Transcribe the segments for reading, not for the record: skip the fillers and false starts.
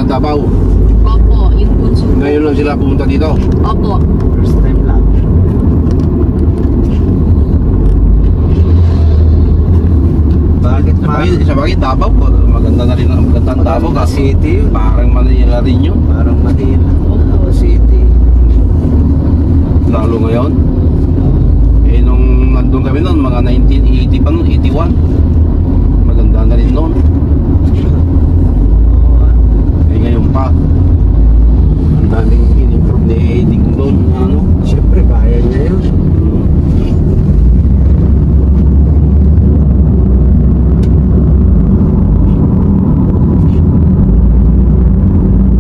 Davao. Opo, yung bunso. Ngayon lang sila pumunta dito? Opo. First time lang. Bakit? Sa bagay, Davao po. Maganda na rin ang magandang Davao kasi City yun. Parang Manila rin yun. Parang Manila. Davao City. Lalo ngayon. Eh nung nandun kami noon, mga 1980 pa noon, 81. Maganda na rin noon. Ngayon pa ang daming in-improve ni Eding doon, ano? Siyempre kaya niya yun.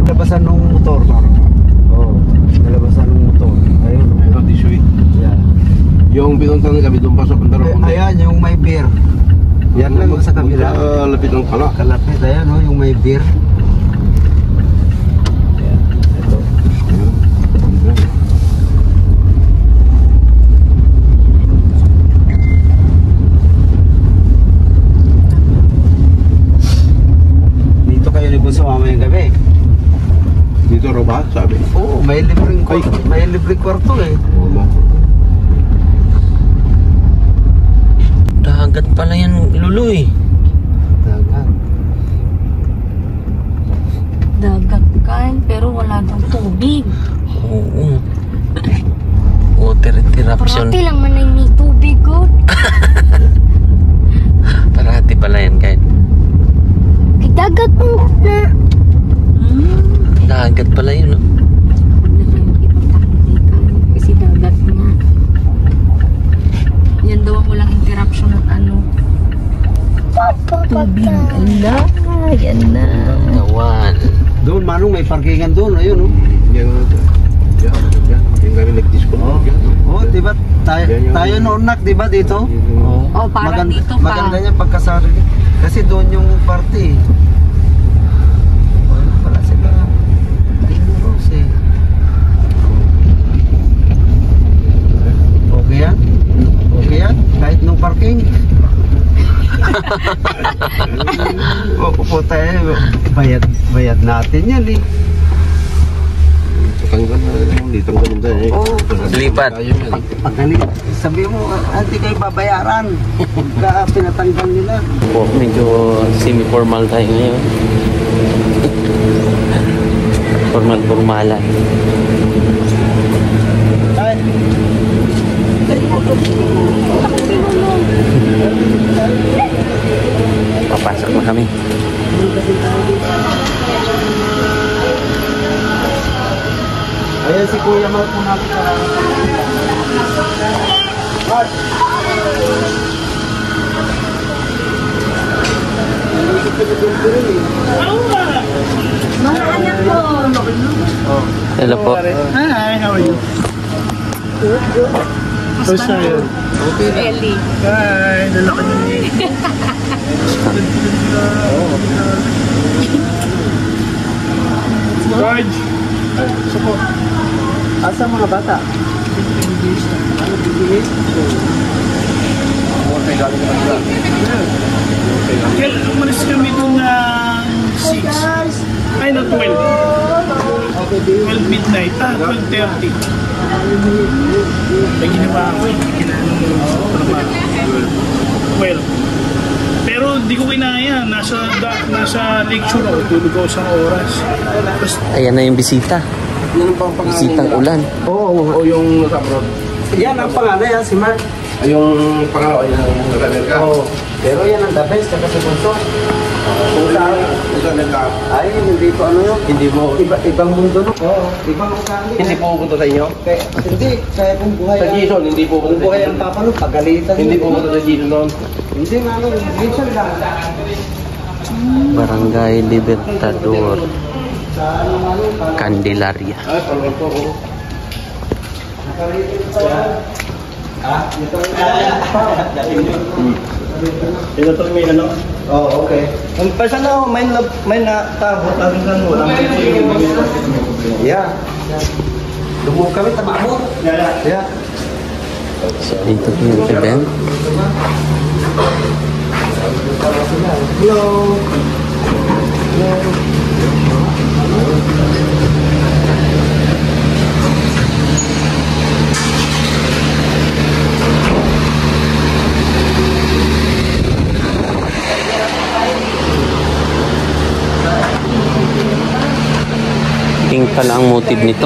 Nalabasan ng motor parang. Oo, nalabasan ng motor. Ayun, ayun, di sweet. Yeah. Yung pinuntahan kami doon pa sa Pandarong. Ayan, yung may beer. Yan lang sa kabila. Lapit ng pala. Kalapit, ayan o, yung may beer. Sumama yung gabi. Dito raw ba? Sabi? Oo, may libreng kwarto eh. Dagat pala yan, Luloy. Dagat. Dagat kan, pero wala daw tubig. Oo. Water interruption. Parati lang man may tubig ko. Parati pala yan, kahit. Dagat mo na. Dagat pala yun, no? Kasi dagat na. Yan daw ang walang interruption at ano. Tubig. Ala. Yan na. Gawan. Doon, Manong, may parkingan doon. Ayun, no? Yan, yan. Yung kami nag-disco. Oo, diba? Tayo noon, diba dito? Oo, parang dito pa. Maganda niya pagkasari. Kasi doon yung party. Wala sila. Tinuros eh. Okay yan? Okay yan? Kahit nung parking. Opo tayo. Bayad natin yan eh. Tanggal na rin. Tanggal na rin. Oo. Lipat. Pagkali. Sabi mo, hindi kayo babayaran. Pagka pinatanggal nila. Po, medyo semi-formal tayo ngayon. Formal-formalan. Papasok na kami. Ayan si Kuya Mark po natin sa Mark! Mga anak ko. Hello po. Hi, how are you? Good. First time. okay na. Ellie. Hi, lalaki niyo. George! Support. Asa mga bata? Ano bibigis? Okay, galing na sila. Kaya umalis kami doon ng 6. Ay, no, 12. 12 midnight. 12:30. May ginawa ako eh. Well, pero di ko kinaya. Nasa lecture ako. Tulog ako sa oras. Tapos, Ayan na yung bisita. Yan ang pangalan Bisitang nila. ulan. Oo, yung nasa abroad. Yan ang pangalan yan, si Mark. Yung pangalawa, yung nag-Amerika. Oo. Pero yan ang the best, kasi punso. Kung saan ka, ay, hindi ko ano yun. Hindi mo, ibang mundo no? Oo, ibang ugali. Hindi po pupunta sa inyo? Hindi, kaya kung buhay sa Jason, hindi po pupunta sa buhay ang papalo, pagalitan. Hindi po pupunta sa Jason noon? Hindi nga ano, Jason lang. Barangay Libertador, Candelaria. Ay, palo po. Ito to may ano? Oh, okay. Ang person na may natabo ang ano lang. Yeah. Lumuhod kami, tabamo. Yeah. So, dito po yung event. Hello. Pink pala ang motive nito.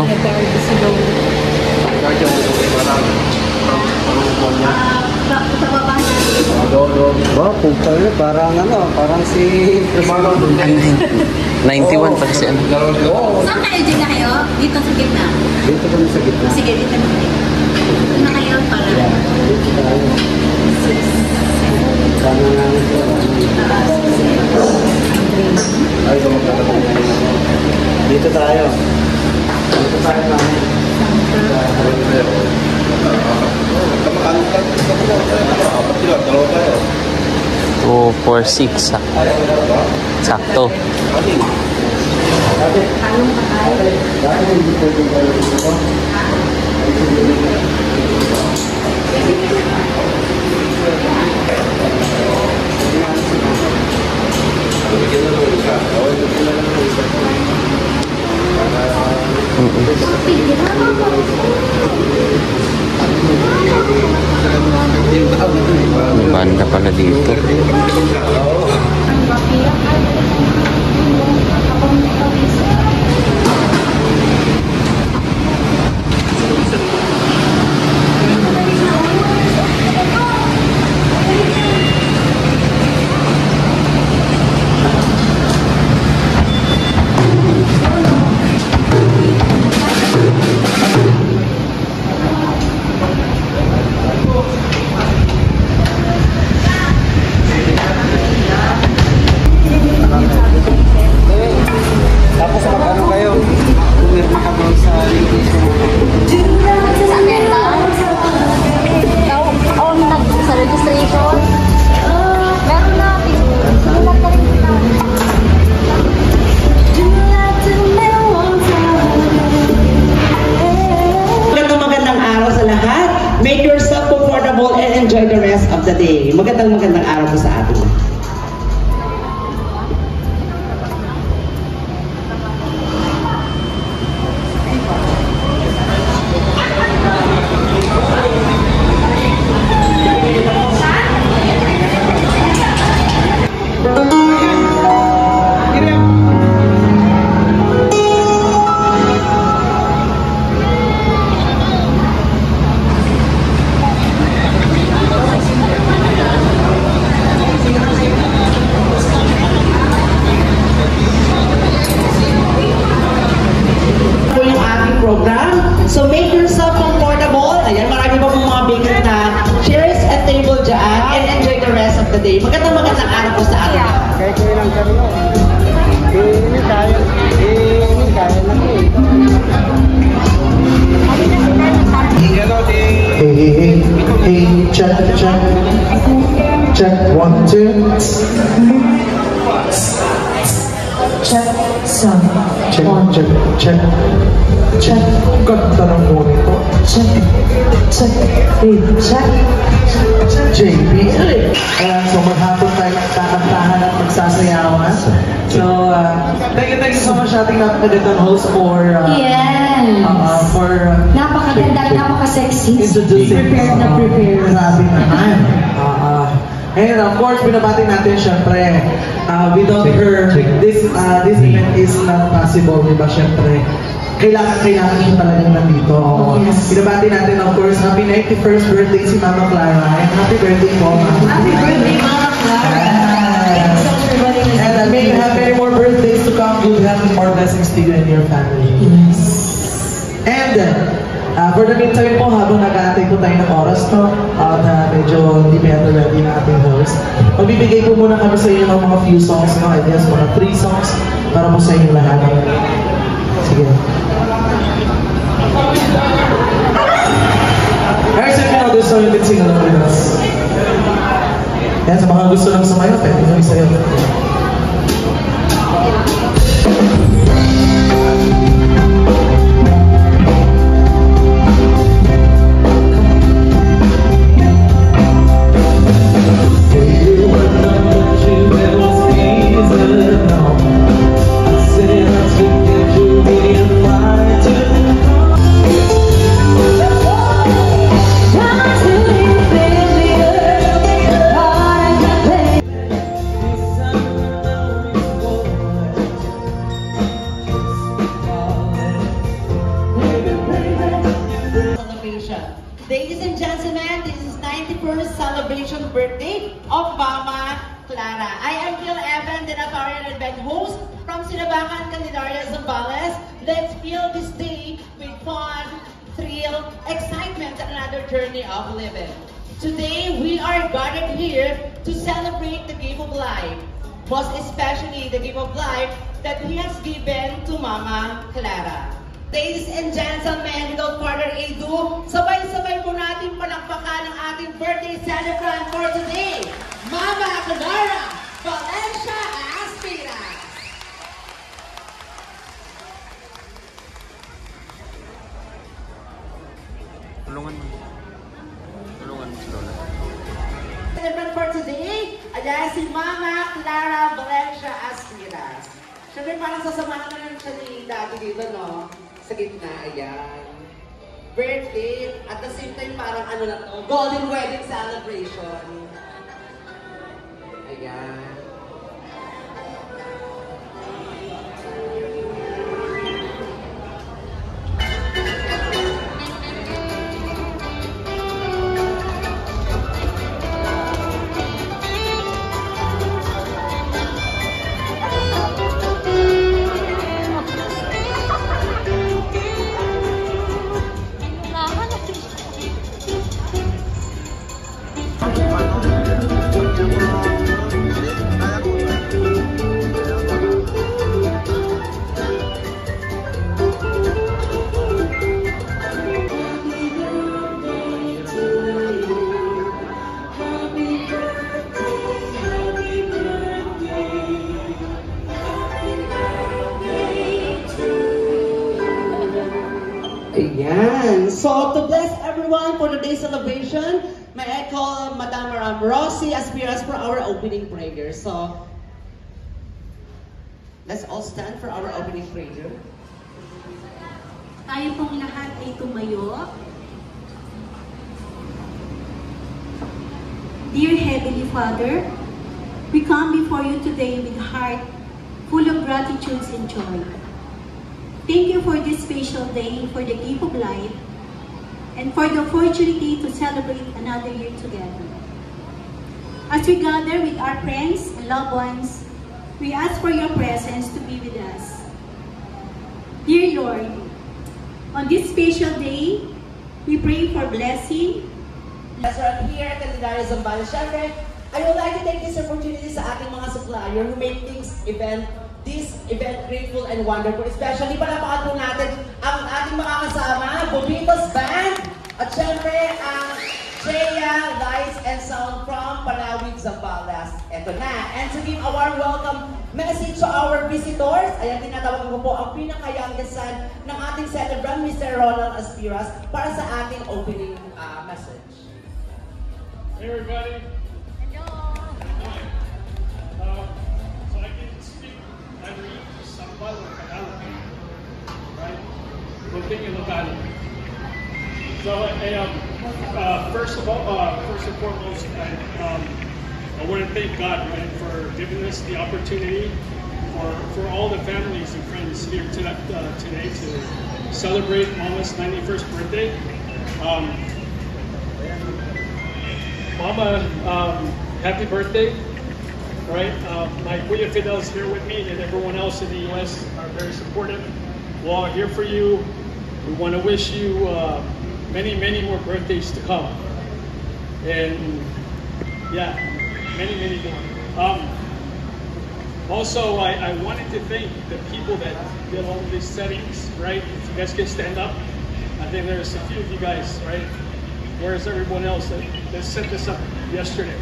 Wow, puta yun. Parang ano, parang si... 91 pa kasi ano. Saan kayo? Diyan na kayo? Dito sa gitna? Dito kami sa gitna. Sige, dito na kayo. Dito na kayo para... Sana nga ito. Ay, dito tayo. Dito tayo namin. 246 sakto. May banda pala dito. Tapos magkano kayo? Pumirma ka doon sa registration. Sa Meta? Sa registration? Meron na. Simulat na rin kita. Magandang araw sa lahat. Make yourself comfortable and enjoy the rest of the day. Magandang araw po sa atin. So make yourself comfortable. Ayan, marami pa pong mga vacant na chairs at table dyan and enjoy the rest of the day. Magandang araw po sa atin. Kaya lang kami. Ini kaya na ko eh. Hey, check, check. Check, 1, 2. Check, sound. Check, One. check, check. Check, Ganda ng monitor. check, check, hey, check. JB. So maghapon tayo nagkakantahan at magsasayawan. So, thank you so much ating napakagandang host for Yes. Napakaganda, napaka-sexy. introducing. Prepared na prepared. Grabe naman. And of course, binabati natin syempre, without her, this event is not possible, diba? Syempre, kailangan siya talagang nandito. Yes. Binabati natin, of course, happy 91st birthday si Mama Clara. And happy birthday po, Mama. Happy birthday, Mama Clara. And may you have many more birthdays to come. Good health and more blessings to you and your family. And for the meantime po, habang nag-aantay po tayo ng oras, no? Na medyo hindi pa yata ready na ating host. Magbibigay po muna kami sa inyo ng mga few songs, no? I guess mga 3 songs para po sa inyo lahat. Sige. Guys, if you know this song, you can sing along with us. Yan, sa mga gusto lang sumayo, pwede nyo isayo. Ladies and gentlemen, this is 91st celebration birthday of Mama Clara. I am Gil Evan, the Natarian event host from Sinabacan, Candelaria, Zambales. Let's fill this day with fun, thrill, excitement, and another journey of living. Today, we are gathered here to celebrate the gift of life, most especially the gift of life that He has given to Mama Clara. Ladies and gentlemen, without further ado, sabay-sabay po natin palakpakan ang ating birthday celebrant for today, Mama Clara Valencia Aspiras. Tulungan mo si Lola. Celebrant for today, ayan si Mama Clara Valencia Aspiras. Siyempre parang sasamahan na lang siya ni Daddy dito, no? Sa gitna, ayan. Birthday, at the same time parang ano na to, golden wedding celebration. Ayan. Ayan. So, to bless everyone for today's celebration, may I call Madam Rosie Aspiras for our opening prayer. So, let's all stand for our opening prayer. Tayo pong lahat ay tumayo. Dear Heavenly Father, we come before you today with heart full of gratitude and joy. Thank you for this special day, for the gift of life, and for the opportunity to celebrate another year together. As we gather with our friends and loved ones, we ask for your presence to be with us. Dear Lord, on this special day, we pray for blessing. As we're here at Candelaria, Zambales, syempre, I would like to take this opportunity sa ating mga supplier who make this event grateful and wonderful. Especially palapakan po natin ang ating mga kasama, Bobitos Band, at syempre ang Jaya Lights and Sound from Panawid, Zambales. Ito na. And to give a warm welcome message to our visitors, ayan, tinatawagan ko po ang pinaka-youngest son ng ating celebrant, Mr. Ronald Aspiras, para sa ating opening message. Hey everybody. Hello. Hi. So I can speak Tagalog, Sambal, or Tagalog, right? Continue Tagalog. So, first and foremost, I want to thank God, right, for giving us the opportunity for all the families and friends here today to celebrate Mama's 91st birthday. Mama, happy birthday, right? My Kuya Fidel is here with me, and everyone else in the U.S. are very supportive. We're all here for you. We want to wish you many, many more birthdays to come. And yeah, many, many more. Also, I wanted to thank the people that did all of these settings, right? If you guys can stand up. I think there's a few of you guys, right? Whereas everyone else that set this up yesterday.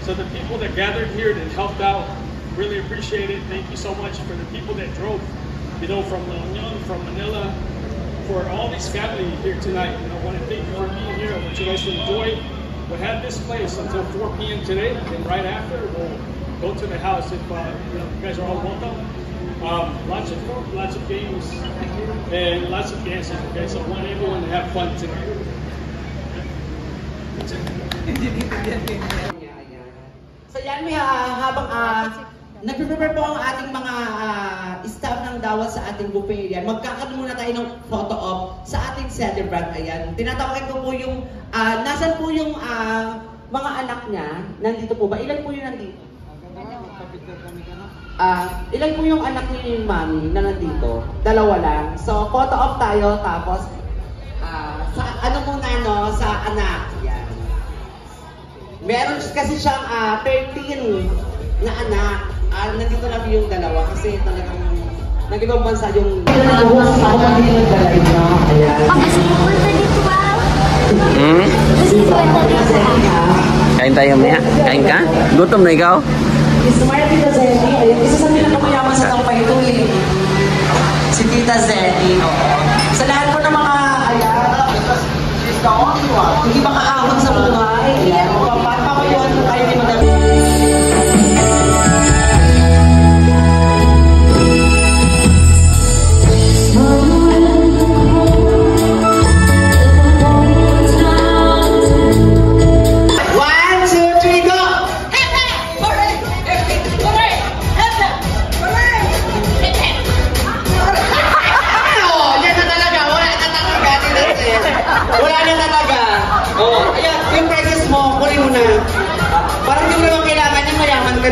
So the people that gathered here that helped out, really appreciate it. Thank you so much for the people that drove, you know, from La Union, from Manila, for all these family here tonight. And I want to thank you for being here. I want you guys to enjoy. We'll have this place until 4 p.m. today, and right after we'll go to the house if you know, you guys are all welcome. Lots of food, lots of games, and lots of dancing. Okay, so I want everyone to have fun tonight. So yan, may habang nagpe-prepare po ang ating mga staff ng Dawat sa ating buffet yan, magkakaroon muna tayo ng photo op sa ating celebrant. Ayan, tinatawagan ko po yung, nasan po yung mga anak niya? Nandito po ba? Ilan po yung nandito? Ilan po yung anak ni Mami na nandito? Dalawa lang. So, photo op tayo, tapos sa ano muna, no? Sa anak. Yan. Meron kasi siyang 13 na anak. Nandito lang yung dalawa kasi talagang nag-ibang bansa yung Kain tayo maya? Kain ka? Gutom na ikaw? Smart Tita Zenny. Ayun, isa sa pinakamayaman sa Tampay ito eh. Si Tita Zenny. Sa lahat po ng mga hindi makaahon sa buhay. Papapayuhan po tayo ni Madam.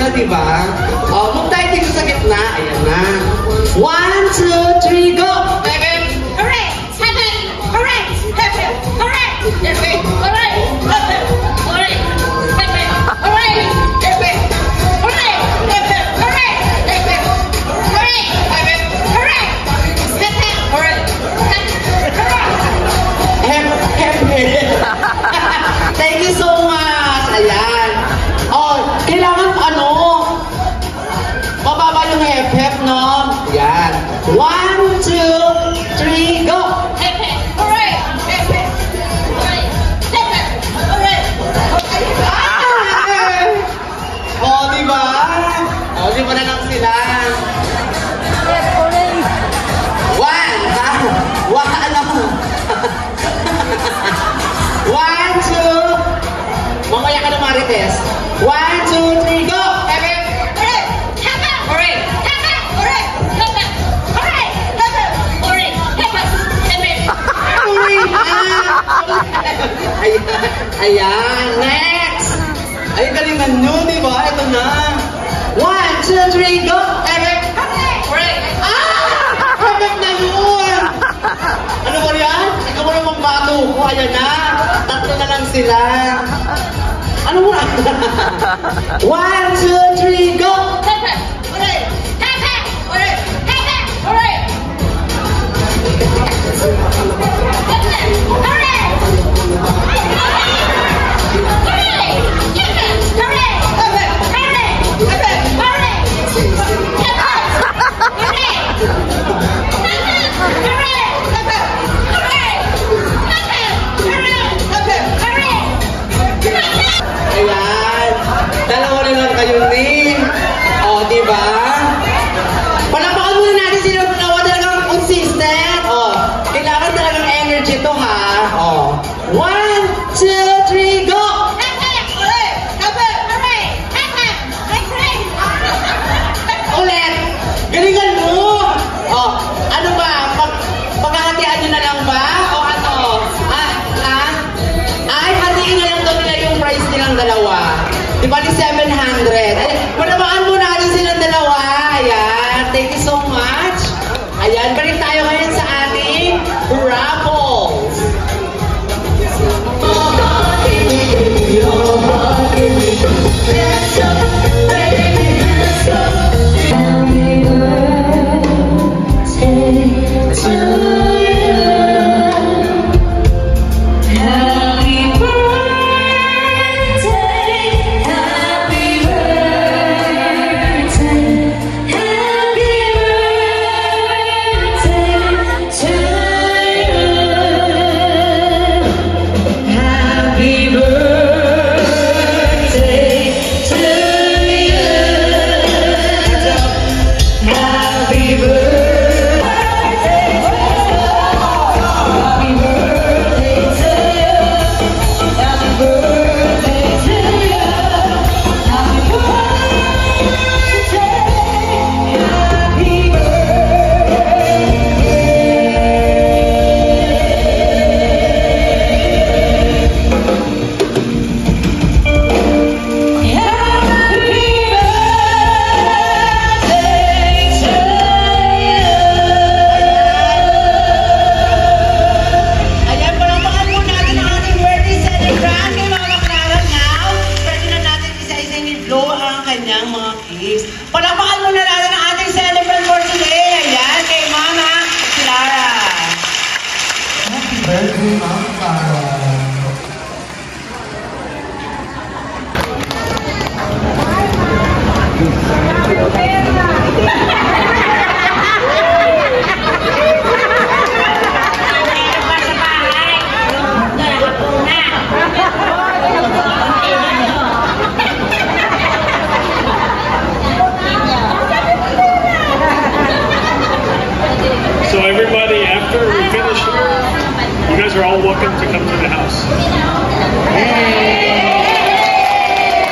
Diba? Oh, move tayo dito sa gitna. Ayan na. 1, 2, 3, go! Hooray! Happy! Hooray! Happy! Hooray! Happy! Hooray! Happy! Hooray! Happy! Hooray! Happy! Hooray! Happy! Hooray! Happy! Hooray! Happy! Hooray! Happy! Hooray! Happy! Thank you so much! Ayan. Oh, kailangan mababa yung hep-hep, no? Yan. 1, 2, 3, go! Hep-hep! Hooray! Hep-hep! Hooray! Hep-hep! Hooray! Oh, diba? Oh, diba na lang sila? Hooray! 1, ha? Alam mo. 1, 2, mamaya ka na Marites. 1, 2, 3, go! Hep-hep! Ayan, next! Ay, galingan nyo, di ba? Ito na. 1, 2, 3, go! Hooray! Hooray! Hooray na yun! Ano ba yan? Ikaw mo namang bato ko. Ayan na. Tatlo na lang sila. Ano mo na? 1, 2, 3, go! Hooray! Hooray! Hooray! Ayan, dalawa na lang kayo ni. O, diba? Palapakan muna natin sila, talagang consistent. O, kailangan talagang energy to, ha? bali 700. Panamaan mo natin silang dalawa. Ayan. Thank you so much. Ayan, balik tayo ngayon sa ating raffles. Palakpakan muna natin ang ating celebrant for today. Ayan, kay Mama Clara. Happy birthday, Mama Clara. So everybody, after we finish here, you guys are all welcome to come to the house.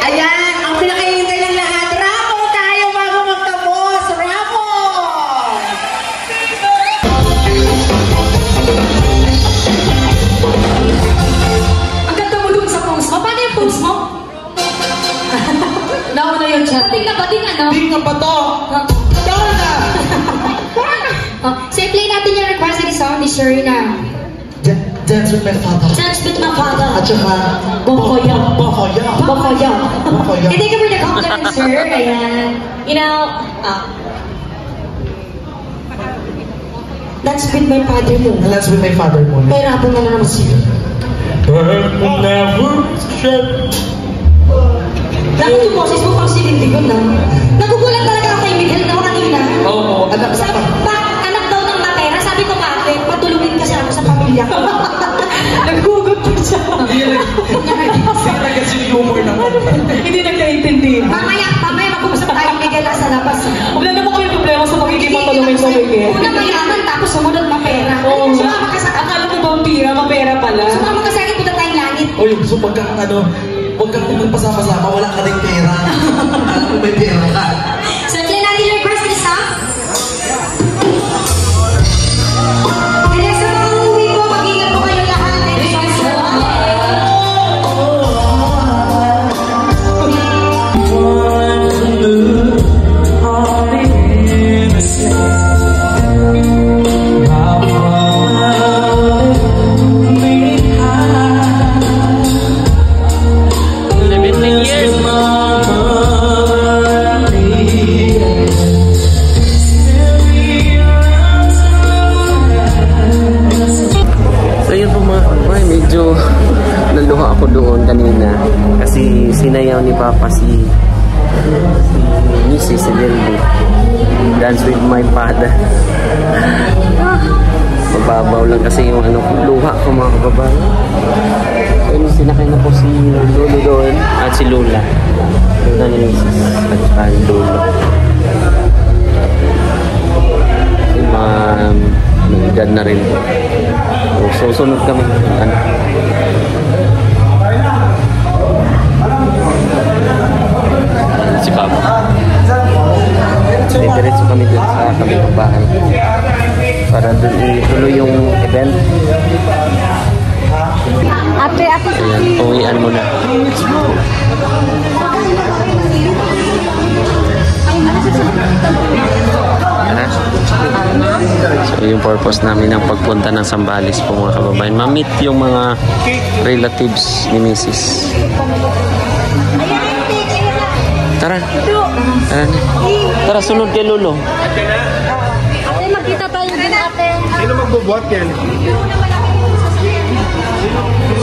Ayan, ang pinakahihintay ng lahat. Raffle tayo bago magtapos. Raffle! Ang ganda mo dun sa post mo. Paano yung post mo? Nauna yung chat. Bating na bating ano? Hindi nga ba to? Tara na! So, play natin yung requested song ni Sherina. Dance with my father. Dance with my father. At saka... Bofoya. Bofoya. Bofoya. Bofoya. And thank you for the compliment, sir. Ayan. You know, that's with my father mo. Dance with my father mo. Pahirapan na naman siya. Dapat yung boses mo pang sinindigon na. Nagugulat talaga ako kay Miguel na kanina. Oo, anak sa anak daw ng matera. Sabi ko bakit? Patulungin kasi ako sa pamilya ko. Nagugulat po siya. Sira kasi yung humor naman. Hindi nagkaintindi. Mamaya mag-uusap tayo Miguel sa labas. Wala naman kami problema sa pagiging matulungin sa Miguel. Una mayaman tapos sumunod mapera. Sumama ka sa akala mo vampira, mapera pala. Sumama ka sa akin, punta tayong langit. Uy, so huwag kang magpasama-sama, wala ka rin pera. Alam mo may pera ka. So, play natin yung request ni Sam. Kaya sa mga uwi ko, mag-ingat po kayo lahat. Naluha ako doon kanina kasi sinayaw ni Papa si Mrs. Lily. Dance with my father. Mababaw lang kasi yung luha ko mga kababayan. Ayun, sinakay na po si Lolo doon at si Lola. Lola ni Mrs. at saka Lolo. Kasi may edad na rin. So, sunod kami. Si Papa. Diretso kami dun sa kabilang bahay para dun ituloy yung event. Ate, ayan, uwian mo na. yung purpose namin ng pagpunta ng Zambales po mga kababayan. Ma-meet yung mga relatives ni Mrs. Tara. Tara na. Tara, sunod kay Lolo. Ate, magkita tayo din ate. Sino magbubuhat yan?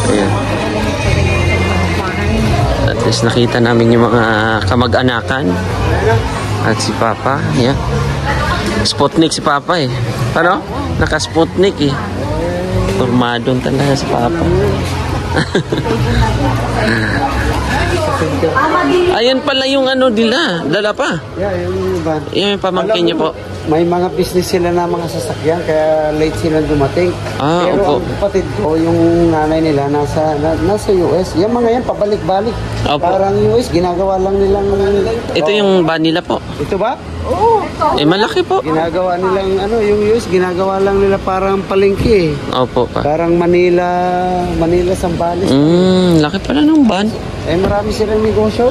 Ayan. At least nakita namin yung mga kamag-anakan. At si Papa, yeah. Sputnik si Papa eh. Ano? Naka-Sputnik eh. Formadong talaga si Papa. Ayan pala yung ano nila. Dala pa. Yeah, yung van. Yung pamangkin niya po. May mga business sila na mga sasakyan kaya late sila dumating. Ah, pero opo. ang kapatid ko, yung nanay nila nasa US. Yung mga yan pabalik-balik. Opo. Parang US ginagawa lang nilang Ito yung van nila po. Ito ba? Oo. Eh malaki po. Ginagawa nilang ano, yung US ginagawa lang nila parang palengke. Opo pa. Parang Manila, Zambales. Laki pala ng van. Eh marami silang negosyo.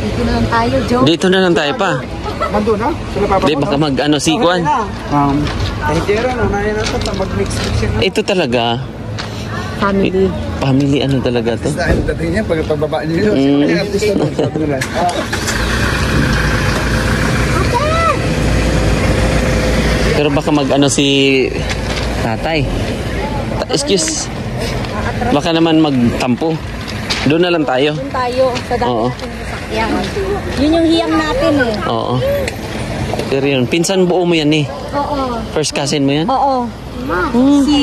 Dito na lang tayo, Joe. Dito na lang tayo pa. Nandun ha? Sila pa ba? Di baka mag ano si Kwan. Tahitera na, naya natin mag-mix-mix yun. Ito talaga. Family. Family ano talaga to? Dahil dating niya, pagbaba niyo yun. Kaya artista doon, sabi nila. Pero baka mag ano si tatay. Excuse. Baka naman magtampo. Doon na lang tayo. Doon tayo. Sa dami Oo. natin sasakyan. Yun yung hiyang natin eh. Oo. Pero yun, pinsan buo mo yan eh. Oo. First cousin mo yan? Oo. Si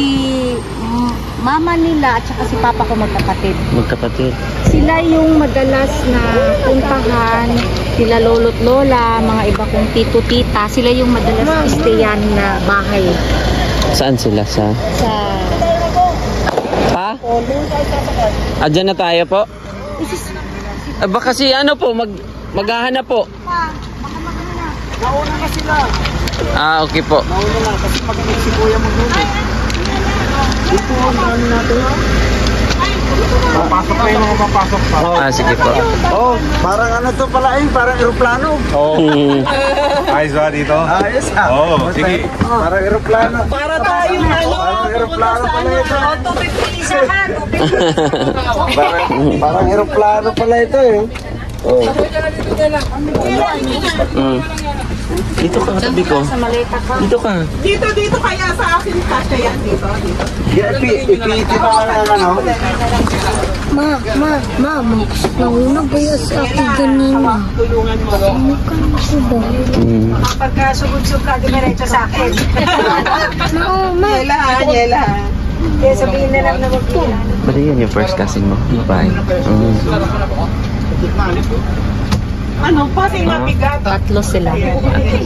mama nila at saka si papa ko magkapatid. Magkapatid. Sila yung madalas na puntahan, sila lolo't lola, mga iba kong tito-tita, sila yung madalas istayan na bahay. Saan sila? Sa Pa? Adyan na tayo po? Baka si ano po, maghahanap po. Nauna na sila. Ah, okay po. Nauna na, kasi pag-mix si Kuya mo doon eh. Dito ang ano natin. Papasok na yung mga papasok pa. Ah, sige po. Oh, parang ano to pala eh, parang eroplano. Ayos ba dito? Ayos ha. Oo, sige. Parang eroplano. Para tayong ano, Parang eroplano pala ito. Auto 50 isa ha. Parang eroplano pala ito eh. Oh. Dito ka, tabi ko. Dito ka. Dito kaya sa akin kasya yan dito. Ipiitin mo lang ano. Nauna ba yun sa akin ganina? Tulungan mo. Pagkasugod-sug ka, dumiretso sa akin. Yela ha. Kaya sabihin na lang na magpila. Bali yan yung first cousin mo. Bye. Ano, pati mabigat. Tatlo sila. Okay.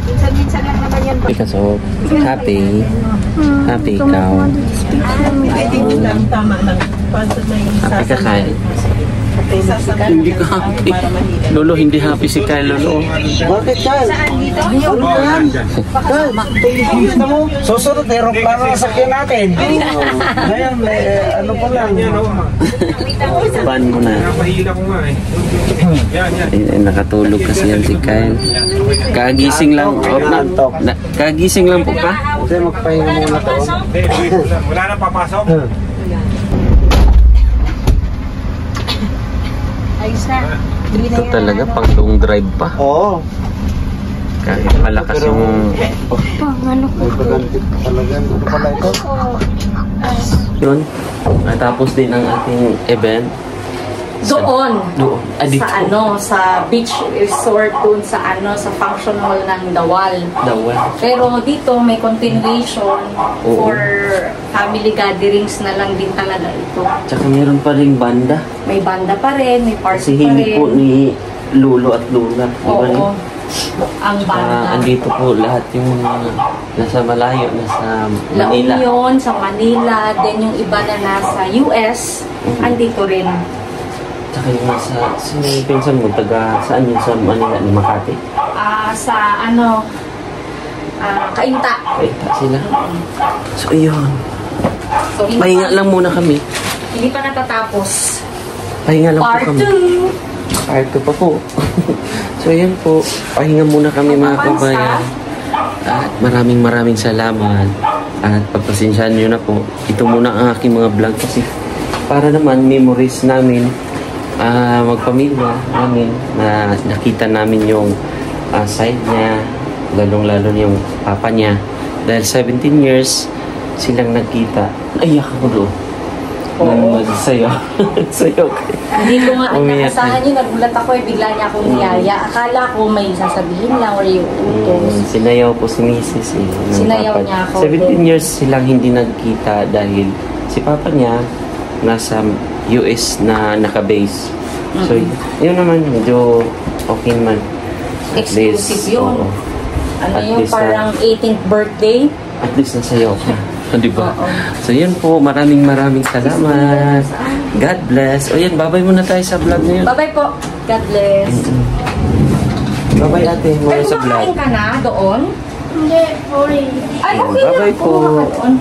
Minsan-minsan lang naman yan. Because of happy ikaw. Ay, hindi lang tama lang. Happy ka kay. Hindi ka happy. Lolo, hindi happy si Kyle, Lolo. Bakit Kyle? Ano ba yan? Kyle, gusto mo? Susunod, aeroplano na sakyan natin. Ngayon, ano pa lang. Ban mo na. Nakatulog kasi yan si Kyle. Kagising lang. Kagising lang po ka? Kasi magpahinga muna to. Wala na papasok? Ayos na. Ito talaga, pang long drive pa. Oo. Kahit malakas yung... Ano ko? Talagang ano pala ito? Yun. Natapos din ang ating event. Doon. Dito. Sa sa beach resort doon sa sa function hall ng Dawal. Pero dito may continuation for family gatherings na lang din talaga ito. Tsaka meron pa rin banda. May banda pa rin, may Kasi party pa hindi rin. po ni Lolo at Lola. Oo. Ang banda. Andito po lahat yung nasa malayo, nasa La Manila. Union, sa Manila, then yung iba na nasa US, andito rin. Tsaka yung nasa, sino yung pinsan mo? Saan yun sa Manila ni Makati? Sa Kainta. Kainta sila. So, yun. So, Pahinga lang muna kami. Hindi pa natatapos. Pahinga lang po Part kami. 2. kwarto pa po. So yan po, pahinga muna kami mga kabayan. At maraming salamat. At pagpasensyahan nyo na po. Ito muna ang aking mga vlog kasi para naman memories namin, magpamilya namin na nakita namin yung side niya, lalong-lalo yung papa niya. Dahil 17 years silang nagkita. Naiyak ako doon. Oo. Sayo. Sayo. Hindi ko nga nakasahan yun. Nagulat ako bigla niya akong niyaya. Akala ko may sasabihin lang or yung utos. Sinayaw po si Mrs. Sinayaw niya ako. 17 years silang hindi nagkita dahil si papa niya nasa US na naka-base. So, yun naman, medyo okay naman. Exclusive yun. Oo. Ano yung parang 18th birthday? At least nasayaw ka. Diba? So yun po, maraming salamat. God bless. O yan, babay muna tayo sa vlog na yun. Babay po. God bless. Babay ate, muna sa vlog. Kumakain ka na doon? Hindi, sorry. Ay, okay Babay lang. po. Kumuha ka doon.